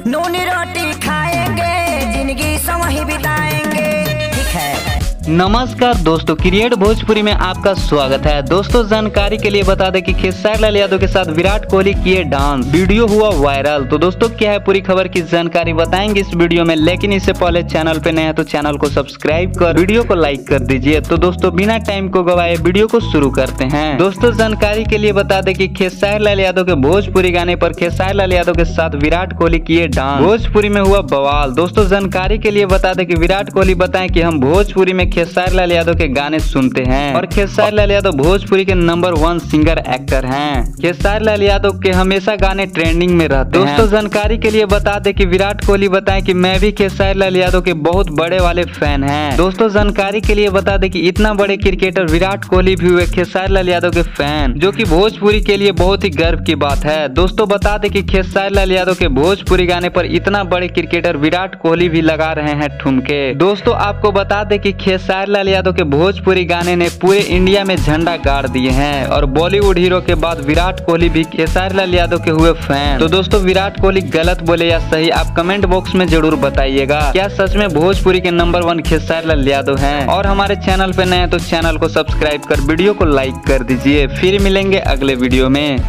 नूनी रोटी खाएंगे, जिंदगी संग ही बिताएंगे। ठीक है। नमस्कार दोस्तों, क्रिएट भोजपुरी में आपका स्वागत है। दोस्तों जानकारी के लिए बता दें कि खेसारी लाल यादव के साथ विराट कोहली किए डांस, वीडियो हुआ वायरल। तो दोस्तों क्या है पूरी खबर की जानकारी बताएंगे इस वीडियो में, लेकिन इससे पहले चैनल पे नए हैं तो चैनल को सब्सक्राइब कर वीडियो को लाइक कर दीजिए। तो दोस्तों बिना टाइम को गवाए वीडियो को शुरू करते हैं। दोस्तों जानकारी के लिए बता दें कि खेसारी लाल यादव के भोजपुरी गाने पर खेसारी लाल यादव के साथ विराट कोहली किए डांस, भोजपुरी में हुआ बवाल। दोस्तों जानकारी के लिए बता दें कि विराट कोहली बताएं कि हम भोजपुरी में खेसारी लाल यादव के गाने सुनते हैं और खेसारी लाल यादव भोजपुरी के नंबर 1 सिंगर एक्टर हैं। खेसारी लाल यादव के हमेशा गाने ट्रेंडिंग में रहते हैं। दोस्तों जानकारी के लिए बता दें कि विराट कोहली बताएं कि मैं भी खेसारी लाल यादव के बहुत बड़े वाले फैन हैं। दोस्तों जानकारी के लिए बता दें कि इतना बड़े क्रिकेटर विराट कोहली भी हुए खेसारी लाल यादव के फैन, जो कि भोजपुरी के लिए बहुत ही गर्व की बात है। दोस्तों बता दें कि खेसारी लाल यादव के भोजपुरी गाने पर इतना बड़े क्रिकेटर विराट कोहली भी लगा रहे हैं ठुमके। दोस्तों आपको बता दें कि खेसारी लाल यादव के भोजपुरी गाने ने पूरे इंडिया में झंडा गाड़ दिए हैं और बॉलीवुड हीरो के बाद विराट कोहली भी खेसारी लाल यादव के हुए फैन। तो दोस्तों विराट कोहली गलत बोले या सही, आप कमेंट बॉक्स में जरूर बताइएगा। क्या सच में भोजपुरी के नंबर 1 खेसारी लाल यादव हैं? और हमारे चैनल पे नए हैं तो चैनल को सब्सक्राइब कर वीडियो को लाइक कर दीजिए। फिर मिलेंगे अगले वीडियो में।